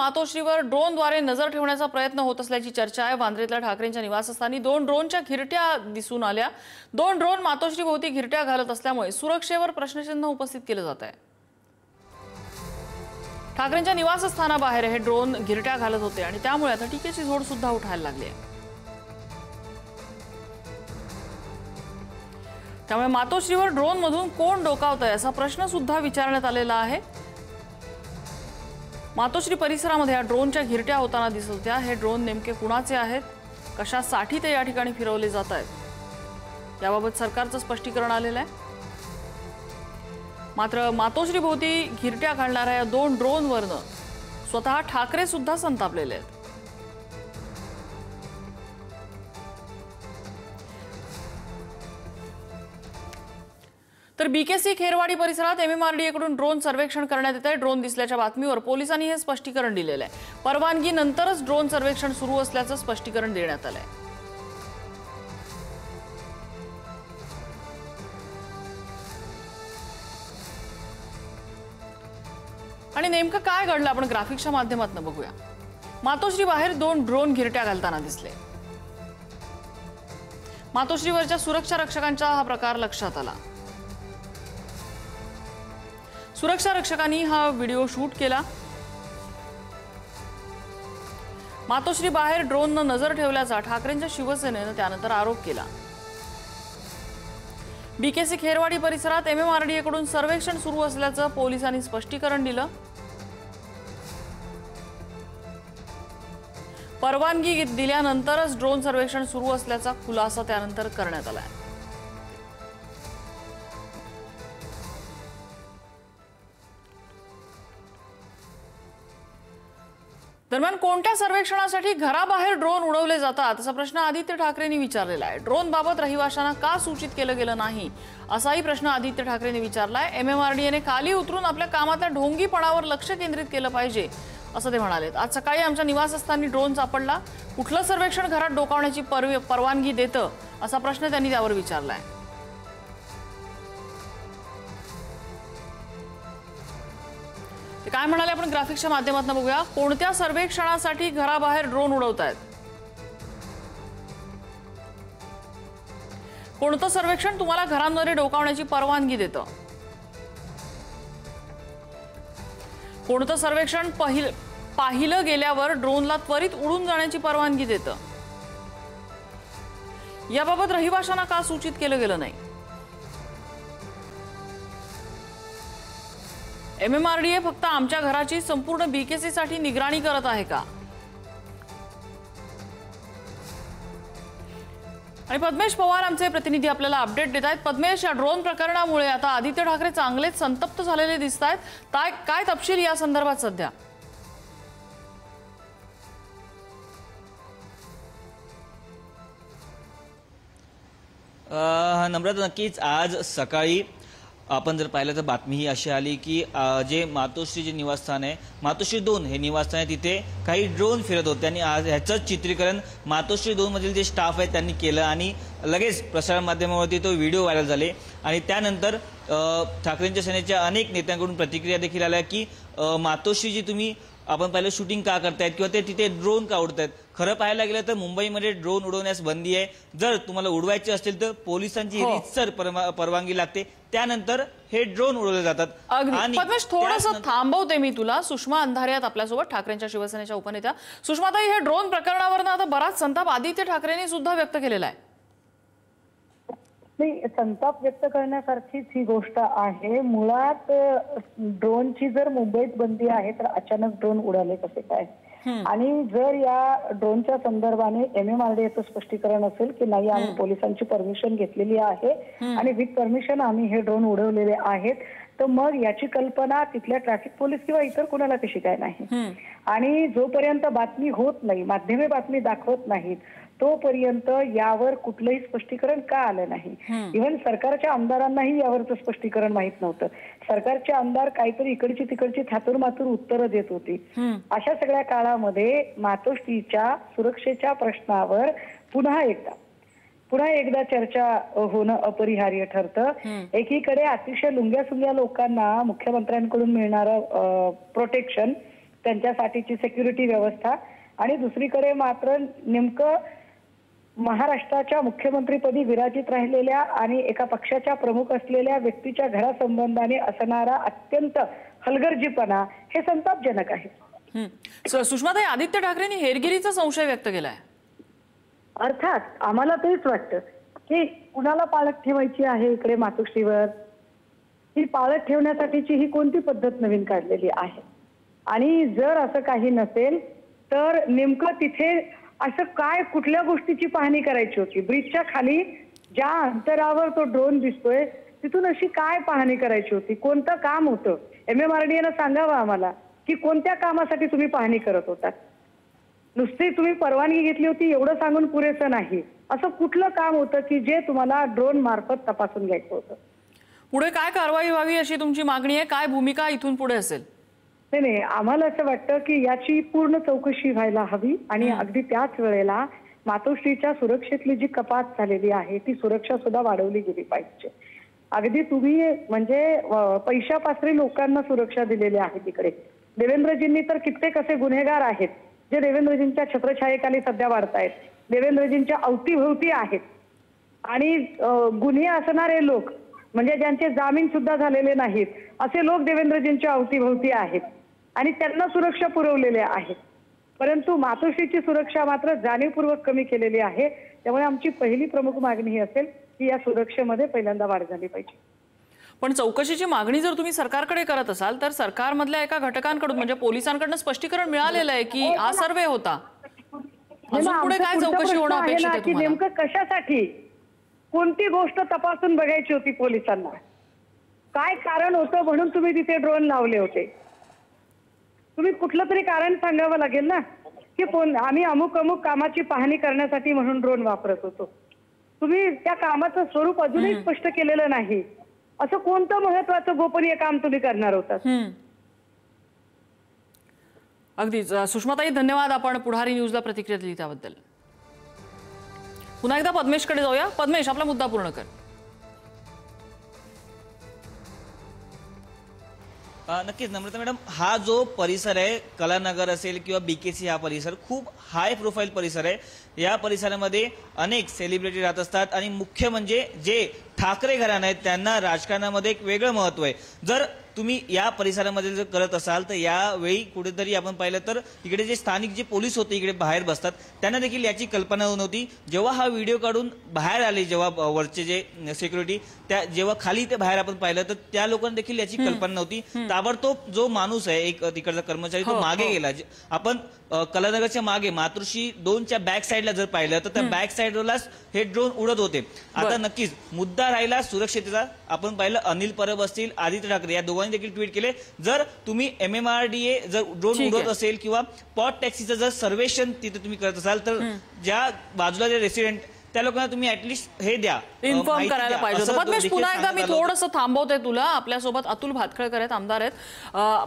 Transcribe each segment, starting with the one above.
मातोश्रीवर ड्रोनद्वारे नजर ठेवण्याचा प्रयत्न होत असल्याची चर्चा आहे। वांद्रेतल्या ठाकरेंच्या निवासस्थानी 2 ड्रोनच्या घिरट्या दिसून आल्या। 2 ड्रोन मातोश्रीभोवती घिरट्या घालत असल्यामुळे सुरक्षेवर प्रश्नचिन्ह उपस्थित केले जात आहे। ठाकरेंच्या निवासस्थानाबाहेर हे ड्रोन घिरट्या घालत होते आणि त्यामुळे आता टीकेची झोड सुद्धा उठायला लागली आहे। त्यामुळे मातोश्रीवर ड्रोन मधून कोण डोकावतंय असा प्रश्न सुद्धा विचारण्यात आलेला आहे। मातोश्री परिसरामध्ये या ड्रोनच्या घिरट्या होताना दिसत होत्या। हे ड्रोन नेमके कुणाचे आहेत, कशासाठी ते या ठिकाणी फिरवले जात आहेत याबाबत सरकारचं स्पष्टीकरण आलेलं आहे। मात्र मातोश्री भोवती घिरट्या घालणाऱ्या या 2 ड्रोनवरनं स्वतः ठाकरे सुद्धा संतापलेले आहेत। तर बीकेसी खेरवाडी परिसरात एमएमआरडीए कडून ड्रोन सर्वेक्षण करण्यात येत आहे। ड्रोन दिसल्याच्या बातमीवर पोलिसांनी हे स्पष्टीकरण दिलेलं आहे। परवानगी नंतरच ड्रोन सर्वेक्षण सुरू असल्याचं स्पष्टीकरण देण्यात आलंय। आणि नेमकं काय घडलं आपण ग्राफिक्सच्या माध्यमातून बघूया। मातोश्री बाहेर 2 ड्रोन घिरट्या घालताना दिसले। मातोश्रीवरच्या सुरक्षा रक्षकांचा हा प्रकार लक्षात आला। सुरक्षा रक्षकांनी हा व्हिडिओ शूट केला। मातोश्री बाहेर ड्रोननं नजर ठेवल्याचा ठाकरेंच्या शिवसेनेनं त्यानंतर आरोप केला। बीकेसी खेरवाडी परिसरात एमएमआरडीए कडून सर्वेक्षण सुरू असल्याचं पोलिसांनी स्पष्टीकरण दिलं। परवानगी दिल्यानंतरच ड्रोन सर्वेक्षण सुरू असल्याचा खुलासा त्यानंतर करण्यात आला आहे। दरम्यान कोणत्या सर्वेक्षणासाठी घराबाहेर ड्रोन उडवले जातात असा प्रश्न आदित्य ठाकरेंनी विचारलेला आहे। ड्रोन बाबत रहिवाशांना का सूचित केलं गेलं नाही असाही प्रश्न आदित्य ठाकरेंनी विचारलाय। एमएमआरडीएने खाली उतरून आपल्या कामातल्या ढोंगीपणावर लक्ष केंद्रित केलं पाहिजे असं ते म्हणाले। आज सकाळी आमच्या निवासस्थानी ड्रोन सापडला, कुठलं सर्वेक्षण घरात डोकावण्याची परवानगी देतं असा प्रश्न त्यांनी त्यावर विचारलाय। ते काय म्हणाले आपण ग्राफिक्सच्या माध्यमातून बघूया। कोणत्या सर्वेक्षणासाठी घराबाहेर ड्रोन उडवतायत, कोणतं सर्वेक्षण तुम्हाला घरांमध्ये डोकावण्याची परवानगी देतं, कोणतं सर्वेक्षण पाहिलं गेल्यावर ड्रोनला त्वरित उडून जाण्याची परवानगी देतं, याबाबत रहिवाशांना का सूचित केलं गेलं नाही। एमएमआरडीए फक्त आमच्या घराची संपूर्ण बीकेसी साठी निगराणी करत आहे का। आणि पद्मेश पवार आमचे प्रतिनिधी आपल्याला अपडेट देत आहेत। पद्मेश, या ड्रोन प्रकरणामुळे आता आदित्य ठाकरे चांगलेच संतप्त झालेले दिसत आहेत। काय तपशील या संदर्भात सध्या? नम्रता, नक्कीच आज सकाळी आपण जर पाहिलं तर बातमी ही अशी आली की जे मातोश्री जे निवासस्थान आहे, मातोश्री 2 हे निवासस्थान आहे, तिथे काही ड्रोन फिरत होते आणि आज ह्याचंच चित्रीकरण मातोश्री 2 मधील जे स्टाफ आहे त्यांनी केलं आणि लगेच प्रसार माध्यमावरती तो व्हिडिओ व्हायरल झाले। आणि त्यानंतर ठाकरेंच्या सेनेच्या अनेक नेत्यांकडून प्रतिक्रिया देखील आल्या की मातोश्री जी तुम्ही आपण पाहिलं शूटिंग का करतायत किंवा ते तिथे ड्रोन का उडतायत। खरं पाहायला गेलं तर मुंबईमध्ये ड्रोन उडवण्यास बंदी आहे। जर तुम्हाला उडवायचे असतील तर पोलिसांची रीतसर परवानगी लागते, त्यानंतर हे ड्रोन उडवले जातात। आणि पद्मेश, थोडंसं थांबवते मी तुला। सुषमा अंधारे आपल्यासोबत, ठाकरेंच्या शिवसेनेच्या उपनेत्या। सुषमाताई, हे ड्रोन प्रकरणावरनं आता बराच संताप आदित्य ठाकरेंनी सुद्धा व्यक्त केलेला आहे। नाही, संताप व्यक्त करण्यासारखीच ही गोष्ट आहे। मुळात ड्रोनची जर मुंबईत बंदी आहे तर अचानक ड्रोन उडाले कसे काय, आणि जर या ड्रोनच्या संदर्भाने एमएमआरडीएचं स्पष्टीकरण असेल की नाही आम्ही पोलिसांची परमिशन घेतलेली आहे आणि विथ परमिशन आम्ही हे ड्रोन उडवलेले आहेत, तर मग याची कल्पना तिथल्या ट्रॅफिक पोलीस किंवा इतर कुणाला कशी काय नाही। आणि जोपर्यंत बातमी होत नाही, माध्यमे बातमी दाखवत नाहीत, तोपर्यंत यावर कुठलंही स्पष्टीकरण का आलं नाही। इव्हन सरकारच्या आमदारांनाही यावरचं स्पष्टीकरण माहित नव्हतं। सरकारचे आमदार काहीतरी इकडची तिकडची थातूर मातूर उत्तरं देत होती। अशा सगळ्या काळामध्ये मातोश्रीच्या सुरक्षेच्या प्रश्नावर पुन्हा एकदा चर्चा होणं अपरिहार्य ठरतं। एकीकडे अतिशय लुंग्या सुंग्या लोकांना मुख्यमंत्र्यांकडून मिळणारं प्रोटेक्शन त्यांच्यासाठीची सिक्युरिटी व्यवस्था आणि दुसरीकडे मात्र नेमकं महाराष्ट्राच्या मुख्यमंत्रीपदी विराजित राहिलेल्या आणि एका पक्षाच्या प्रमुख असलेल्या व्यक्तीच्या घरासंबंधाने असणारा अत्यंत हलगर्जीपणा हे संतापजनक आहे. सुषमाताई, आदित्य ठाकरेंनी हेरगिरीचा संशय व्यक्त केलाय. अर्थात आम्हाला तेच वाटतं की कुणाला पाळत ठेवायची आहे इकडे मातोश्रीवर, ही पाळत ठेवण्यासाठीची ही कोणती पद्धत नवीन काढलेली आहे. आणि जर असं काही नसेल तर नेमकं तिथे असं काय कुठल्या गोष्टीची पाहणी करायची होती. ब्रिजच्या खाली ज्या अंतरावर तो ड्रोन दिसतोय तिथून अशी काय पाहणी करायची होती, कोणतं काम होतं. MMRDA सांगावं आम्हाला की कोणत्या कामासाठी तुम्ही पाहणी करत होता. नुसती तुम्ही परवानगी घेतली होती एवढं सांगून पुरेसं नाही. असं कुठलं काम होतं की जे तुम्हाला ड्रोन मार्फत तपासून घ्यायचं होतं. पुढे काय कारवाई व्हावी अशी तुमची मागणी आहे? काय भूमिका इथून पुढे असेल? नाही, आम्हाला असं वाटतं की याची पूर्ण चौकशी व्हायला हवी आणि अगदी त्याच वेळेला मातोश्रीच्या सुरक्षेतली जी कपात झालेली आहे ती सुरक्षा सुद्धा वाढवली गेली पाहिजे. अगदी तुम्ही म्हणजे पैशापासरी लोकांना सुरक्षा दिलेली आहे तिकडे. देवेंद्रजींनी तर कित्येक असे गुन्हेगार आहेत जे देवेंद्रजींच्या छत्रछायेखाली सध्या वाढतायत, देवेंद्रजींच्या अवतीभोवती आहेत. आणि गुन्हे असणारे लोक म्हणजे ज्यांचे जामीन सुद्धा झालेले नाहीत असे लोक देवेंद्रजींच्या अवतीभोवती आहेत आणि त्यांना सुरक्षा पुरवलेल्या आहेत. परंतु मातोश्रीची सुरक्षा मात्र जाणीवपूर्वक कमी केलेली आहे. त्यामुळे आमची पहिली प्रमुख मागणी ही असेल की या सुरक्षेमध्ये पहिल्यांदा वाढ झाली पाहिजे. पण चौकशीची मागणी जर तुम्ही सरकारकडे करत असाल तर सरकारमधल्या एका घटकांकडून म्हणजे पोलिसांकडून स्पष्टीकरण मिळालेलं आहे की हा सर्वे होता. अजून पुढे काय चौकशी होणं अपेक्षित आहे तुम्हाला? नेमकं कशासाठी कोणती गोष्ट तपासून बघायची होती पोलिसांना, काय कारण होतं म्हणून तुम्ही तिथे ड्रोन लावले होते. तुम्ही कुठलं तरी कारण सांगावं लागेल ना की आम्ही अमुक अमुक कामाची पाहणी करण्यासाठी म्हणून ड्रोन वापरत होतो. तुम्ही त्या कामाचं स्वरूप अजूनही स्पष्ट केलेलं नाही. असं कोणतं महत्वाचं गोपनीय काम तुम्ही करणार होता? अगदीच. सुषमाताई, धन्यवाद. आपण पुढारी न्यूजला प्रतिक्रिया दिली त्याबद्दल. पुन्हा एकदा पद्मेशकडे जाऊया. पद्मेश, आपला मुद्दा पूर्ण कर. नक्कीच नम्रता मॅडम, हा जो परिसर आहे कलानगर असेल किंवा BKC, हा परिसर खूप हाय प्रोफाईल परिसर आहे. या परिसरामध्ये अनेक सेलिब्रिटी राहत असतात आणि मुख्य म्हणजे जे ठाकरे घराणे आहेत त्यांना राजकारणामध्ये एक वेगळं महत्व आहे. जर तुम्ही या परिसरामध्ये जर करत असाल तर यावेळी कुठेतरी आपण पाहिलं तर इकडे जे स्थानिक जे पोलीस होते इकडे बाहेर बसतात त्यांना देखील याची कल्पना नव्हती. जेव्हा हा व्हिडिओ काढून बाहेर आले, जेव्हा वरचे जे सिक्युरिटी त्या जेव्हा खाली ते बाहेर आपण पाहिलं तर त्या लोकांना देखील याची कल्पना नव्हती. ताबडतोब जो माणूस आहे एक तिकडचा कर्मचारी तो मागे गेला. आपण कलानगरच्या मागे मातोश्री 2च्या बॅक साईडला जर पाहिलं तर त्या बॅक साईडवरच हे ड्रोन उडत होते. आता नक्कीच मुद्दा राहिला सुरक्षेचा. आपण पाहिलं अनिल परब असतील, आदित्य ठाकरे या दोघांनी देखील ट्विट केले, जर तुम्ही MMRDA जर ड्रोन उडत असेल किंवा पॉट टॅक्सीचं जर सर्वेक्षण तिथे तुम्ही करत असाल तर ज्या बाजूला जे रेसिडेंट त्या लोकांना तुम्ही ऍटलिस्ट हे द्या, इन्फॉर्म करायला पाहिजे. पद्मेश, पुन्हा एकदा मी थोडंसं थांबवते तुला. आपल्यासोबत अतुल भातखळकर आहेत, आमदार आहेत.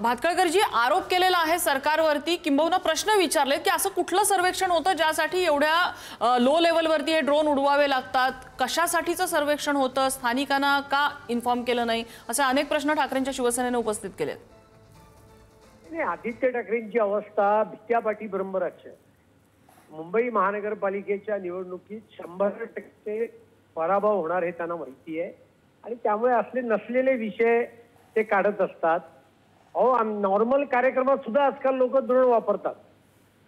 भातखळकरजी, आरोप केलेला आहे सरकारवरती, किंबहुना प्रश्न विचारलेत की असं कुठलं सर्वेक्षण होतं ज्यासाठी एवढ्या लो लेवलवरती हे ड्रोन उडवावे लागतात, कशासाठीचं सर्वेक्षण होतं, स्थानिकांना का इन्फॉर्म केलं नाही, असे अनेक प्रश्न ठाकरेंच्या शिवसेनेने उपस्थित केलेत. आदित्य ठाकरेंची अवस्था भित्यापाठी ब्रह्मराज्य. मुंबई महानगरपालिकेच्या निवडणुकीत 100% पराभव होणार हे त्यांना माहिती आहे आणि त्यामुळे असले नसलेले विषय ते काढत असतात. नॉर्मल कार्यक्रमात सुद्धा आजकाल लोक ड्रोन वापरतात.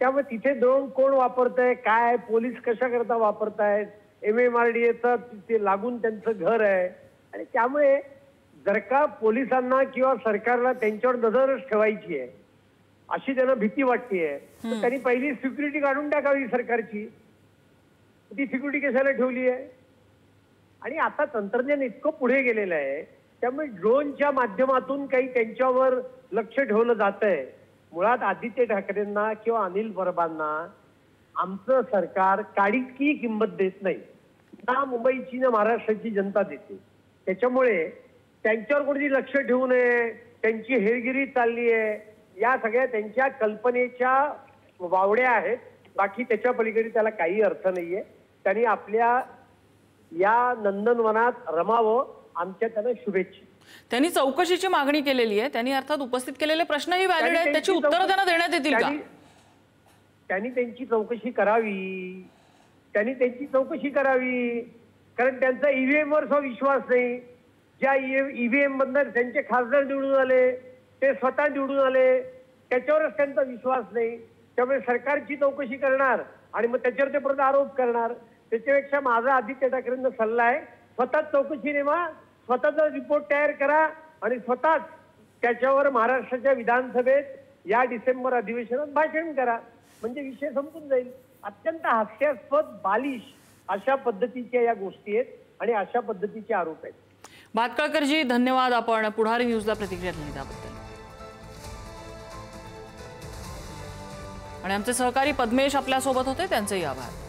त्यामुळे तिथे ड्रोन कोण वापरतंय, काय पोलीस कशा करता वापरतायत, MMRDAचं तिथे लागून त्यांचं घर आहे आणि त्यामुळे जर का पोलिसांना किंवा सरकारला त्यांच्यावर नजरच ठेवायची आहे अशी त्यांना भीती वाटतेय तर त्यांनी पहिली सिक्युरिटी काढून टाकावी सरकारची. ती सिक्युरिटी कशाला ठेवली आहे? आणि आता तंत्रज्ञान इतकं पुढे गेलेलं आहे त्यामुळे ड्रोनच्या माध्यमातून काही त्यांच्यावर लक्ष ठेवलं जात आहे. मुळात आदित्य ठाकरेंना किंवा अनिल परबांना आमचं सरकार काडीची किंमत देत नाही, ना मुंबईची ना महाराष्ट्राची जनता देते. त्याच्यामुळे त्यांच्यावर कोणती लक्ष ठेवू नये, त्यांची हेरगिरी चालली आहे, या सगळ्या त्यांच्या कल्पनेच्या वावड्या आहेत. बाकी त्याच्या पलीकडे त्याला काही अर्थ नाहीये. त्यांनी आपल्या या नंदनवनात रमावं, आमच्या त्यांना शुभेच्छा. त्यांनी चौकशीची मागणी केलेली आहे, त्यांनी अर्थात उपस्थित केलेले प्रश्नही व्हॅलिड आहेत, त्याची उत्तरं त्यांना देण्यात येतील का? त्यांनी त्यांची चौकशी करावी, कारण त्यांचा ईव्हीएम वर विश्वास नाही. ज्या ईव्हीएम मधनं त्यांचे खासदार निवडून आले, ते स्वतः निवडून आले, त्याच्यावरच त्यांचा विश्वास नाही. त्यामुळे सरकारची चौकशी करणार आणि मग त्याच्यावर ते परत आरोप करणार. त्याच्यापेक्षा माझा आदित्य ठाकरेंना सल्ला आहे, स्वतःच चौकशी नेमा, स्वतःचा रिपोर्ट तयार करा आणि स्वतःच त्याच्यावर महाराष्ट्राच्या विधानसभेत या डिसेंबर अधिवेशनात भाषण करा, म्हणजे विषय संपून जाईल. अत्यंत हास्यास्पद, बालिश अशा पद्धतीच्या या गोष्टी आहेत आणि अशा पद्धतीचे आरोप आहेत. भातखळकरजी धन्यवाद, आपण पुढारी न्यूजला प्रतिक्रिया दिली त्याबद्दल. आणि आमचे सहकारी पद्मेश आपल्या सोबत होते, त्यांचेही आभार.